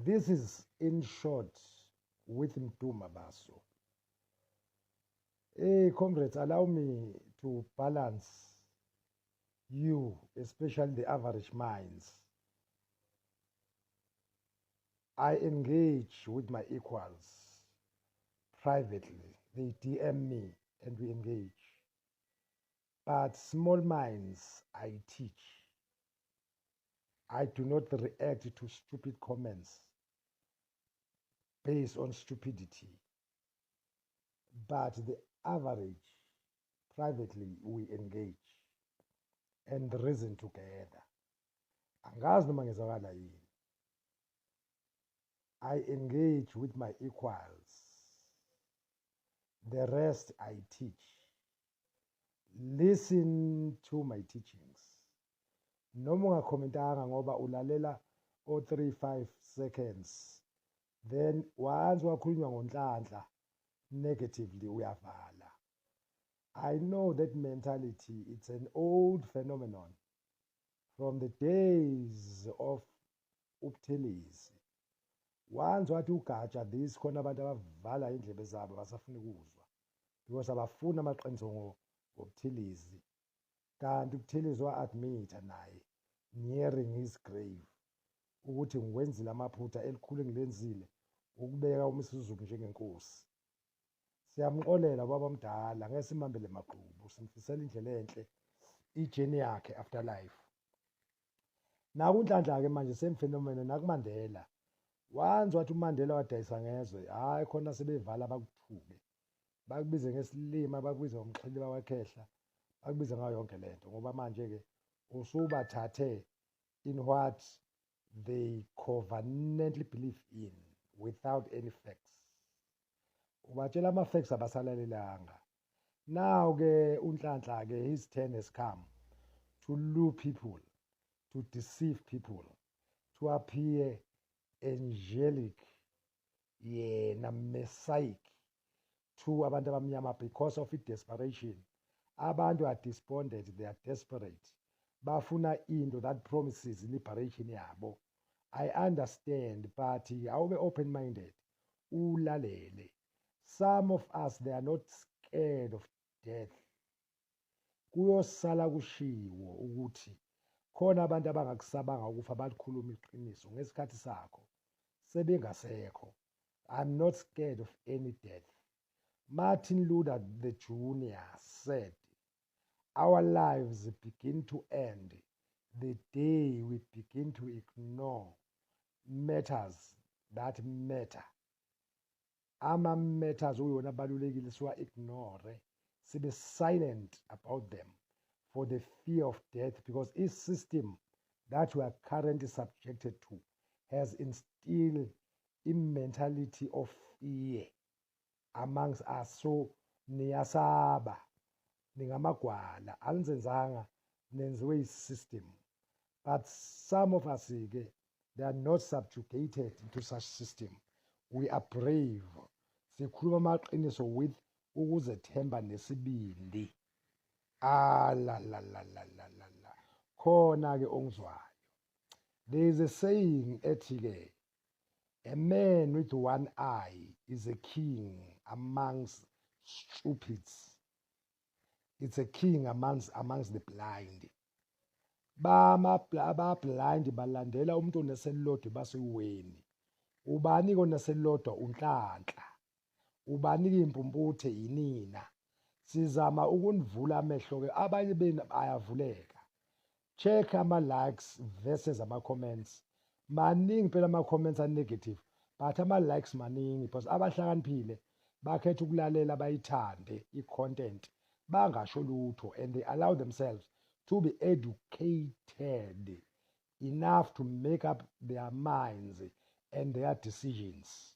This is, in short, with Mduma Baso. Hey, comrades, allow me to balance you, especially the average minds. I engage with my equals privately. They DM me and we engage. But small minds, I teach. I do not react to stupid comments based on stupidity. But the average, privately, we engage and reason together. Angazi noma ngizwakala yini. I engage with my equals. The rest I teach. Listen to my teachings. Noma ungakhomentanga ngoba ulalela o 3-5 seconds. Then once wakhulunywa ngonhlanhla negatively uyavala. I know that mentality, it's an old phenomenon from the days of Ubuthelezi. Once wathi ugatsha this khona abantu abavala indlebe zabo basafuna ukuzwa because abafuna amaqiniso ngobuthelezi. Kanti ubuthelezi wa-admita naye nearing his grave ukuthi ngiwenzile amaphutha elikhulu engilenzile ukubeka uMisuzuki njengenkosi. Siyamxolela ubaba mdala, ngeke simambele maqhubu, simfisela indlela enhle ijeni yakhe after life. Nakunhlanhla-ke manje same phenomenon nakuMandela. Once wathi uMandela wadayisa ngezwe, hhayi khona sebevala bakuthuke, bakubize ngesilima, bakubize ngomxhili bakwakhehla, bakubize ngayo yonke lento ngoba manje-ke usubathathe in what they covenantally believe in without any facts. Ubatshela ama-facts abasalalelanga. Now-ke uNhlanhla-ke his turn has come to lure people, to deceive people, to appear angelic, yena messiah to abantu abamnyama because of desperation. Abantu are despondent, they are desperate. Bafuna into that promises liberation yabo. I understand, but awube open-minded, ulalele. Some of us, they are not scared of death. Kuyosala kushiwo ukuthi khona abantu abangakusabanga ukufa balikhuluma iqiniso ngesikhathi sakho sebengasekho. I'm not scared of any death. Martin Luther the Jr. said, our lives begin to end the day we begin to ignore matters that matter. Ama-matters uyona abalulekile siwa-ignore, sibe silent about them for the fear of death, because this system that we are currently subjected to has instilled a mentality of fear amongst us. So niyasaba, ningamagwala, anizenzanga, nenziwe system. But some of us, they are not subjugated to such system. We are brave. Sikhuluma amaqiniso with ukuzethemba nesibindi. La la la la la la la. Khona-ke ongizwayo. There is a saying ethi-ke, a man with one eye is a king amongst stupids. It's a king amongst the blind. Ba-blind balandela umuntu oneselilodwa basuweni. Ubani-ke oneselilodwa? uNhlanhla. Ubani-ke impumputhe? Yinina. Sizama ukunivula amehlo-ke, abanye benu ayavuleka. Check ama-likes versus ama-comments. Maningi phela ama-comments are-negative, but ama-likes maningi because abahlakaniphile bakhetha ukulalela bayithande i-content, bangasho lutho, and they allow themselves to be educated enough to make up their minds and their decisions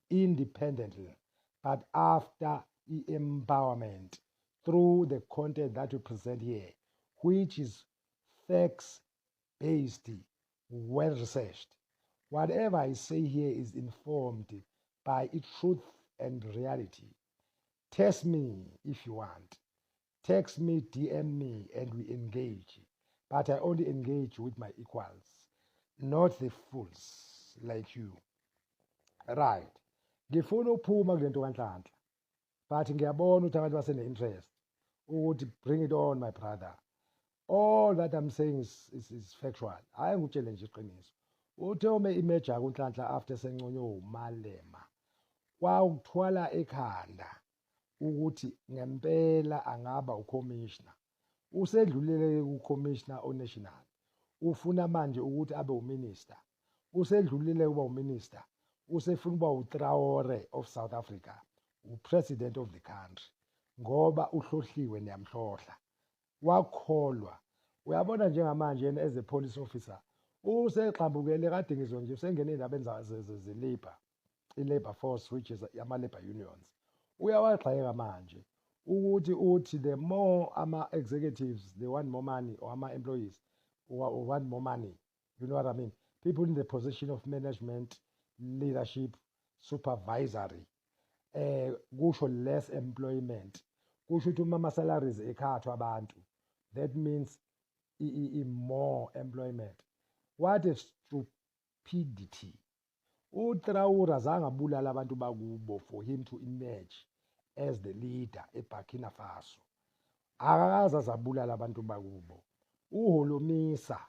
independently, but after empowerment through the content that we present here, which is facts-based, well-researched. Whatever I say here is informed by truth and reality. Text me if you want. Text me, DM me, and we engage. But I only engage with my equals, not the fools. like you. Right. Ngifuna ukuphuma kule nto kaNhlanhla, but ngiyabona ukuthi abantu basene-interest ukuthi bring it on my brother. All that I'm saying is factual. Hhayi ngutshele nje iqiniso. Uthe uma imeja kuNhlanhla after senconywe uMalema, kwawuthwala ekhanda ukuthi ngempela angaba ucommissioner. Usedlulile kucommissioner onational. Ufuna manje ukuthi abe uminister. Usedlulile kuba uminister. Usefuna ukuba uTraore of South Africa, upresident of the country, ngoba uhlohliwe niyamhlohla. Wakholwa. Uyabona njengamanje yena as a police officer, usexambukele kade ngizwe nje usengene endabeni ze-labor, i-labor force which is ama-labor unions. Uyawagxeka manje ukuthi uthi the more ama-executives they want more money, or ama-employees want more money, you know what I mean, people in the position of management, leadership, supervisory, kusho less employment, kusho ukuthi uma ama-salaries ekhathwa abantu, that means more employment. What a stupidity. UTraore azange abulala abantu bakubo for him to emerge as the leader eBurkina Faso. Akakaze azabulala abantu bakubo. UHolomisa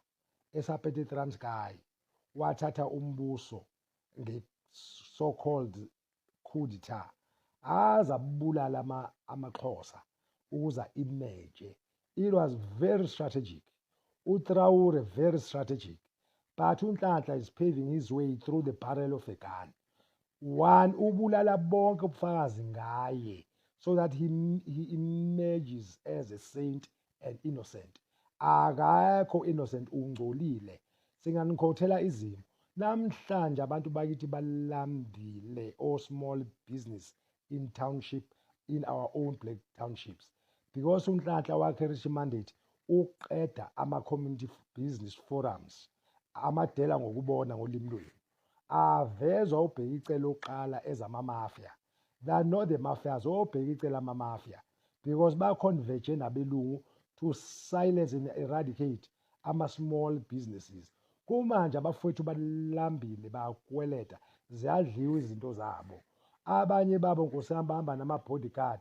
esaphethe eTranskei wathatha umbuso nge-so-called coup d'etat. Azabulala amaXhosa ukuze emerge. It was very strategic. UTraore very strategic. But uNhlanhla is paving his way through the barrel of a gun. One, ubulala bonke ubufakazi ngaye, so that he emerges as a saint and innocent. Akekho innocent, ungcolile. Singanikhothela izimo. Namhlanje abantu bakithi balambile or small business in township, in our own black townships. Because uNhlanhla wakhe mandate uqeda ama-community business forums, amadela ngokubona ngolimi lwenu. Avezwa ubheka icele oqala ezama-mafia. They are not the mafias, obheka icele ama-mafia, because ba-converge nabelungu to silence and eradicate ama-small businesses. Kumanje abafowethu balambile, bayakweleta, ziyadliwa izinto zabo. Abanye babo nkosiyami bahamba nama-bodyguard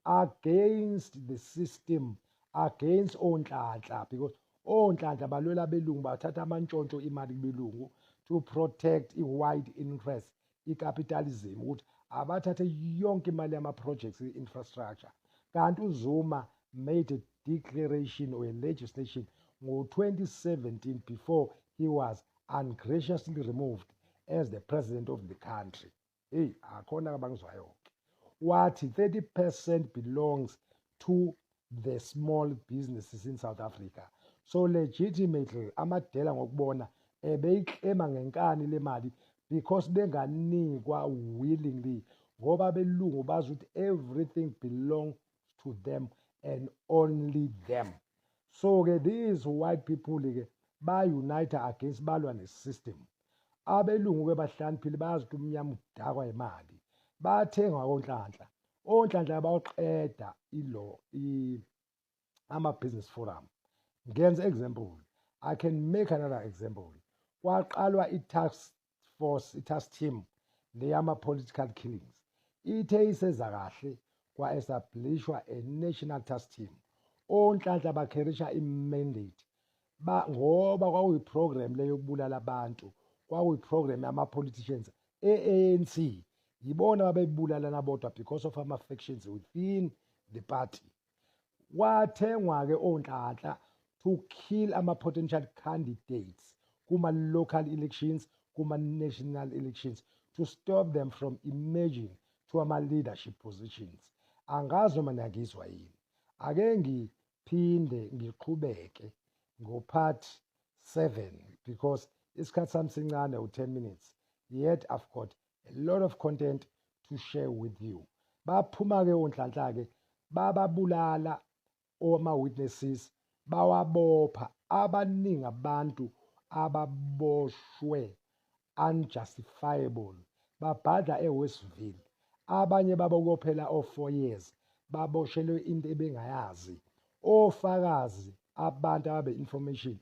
against the system, against oNhlanhla, because oNhlanhla balwela abelungu, bathatha amantshontsho imali kubelungu to protect i-white interest, i-capitalism, ukuthi abathathe yonke imali yama-projects, i-infrastructure. Kanti uZuma made a declaration or a legislation ngo-2017 before he was ungraciously removed as the president of the country. Hey, akhona abangizwayo-ke. Wathi 30% belongs to the small businesses in South Africa. So legitimately, amadela ngokubona beyiklema ngenkani le mali because benganikwa willingly, ngoba belungu bazi ukuthi everything belongs to them and only them. So-ke these white people-ke ba-unite against, balwa ne-system. Abelungu-ke bahlaniphile bayazi ukuthi umnyama udakwa imali. Bathengwa koNhlanhla. ONhlanhla bawuqeda ama-business forum. Ngenza example. I can make another example. Kwaqalwa i-task force, i-task team, leyama-political killings. Ithe iseza kahle, kwa-establishwa a national task team. ONhlanhla bakherisha i-mandate. Ngoba kwakuyi-program leyo yokubulala abantu, kwakuyi-program yama-politicians e-ANC. Yibona babebulala bodwa because of ama-factions within the party. Kwathengwa-ke oNhlanhla to kill ama-potential candidates kuma-local elections, kuma-national elections, to stop them from emerging to ama-leadership positions. Angazi noma niyangizwa yini. Ake ngiphinde ngiqhubeke ngo-part 7 because isikhathi sami sincane, u-10 minutes. Yet I've got a lot of content to share with you. Baphuma-ke oNhlanhla-ke bababulala oma-witnesses, bawabopha abaningi abantu ababoshwe unjustifiable, babhadla eWestville. Abanye babokophela o-4 years, baboshelwe into ebengayazi. Ofakazi, abantu ababe-information,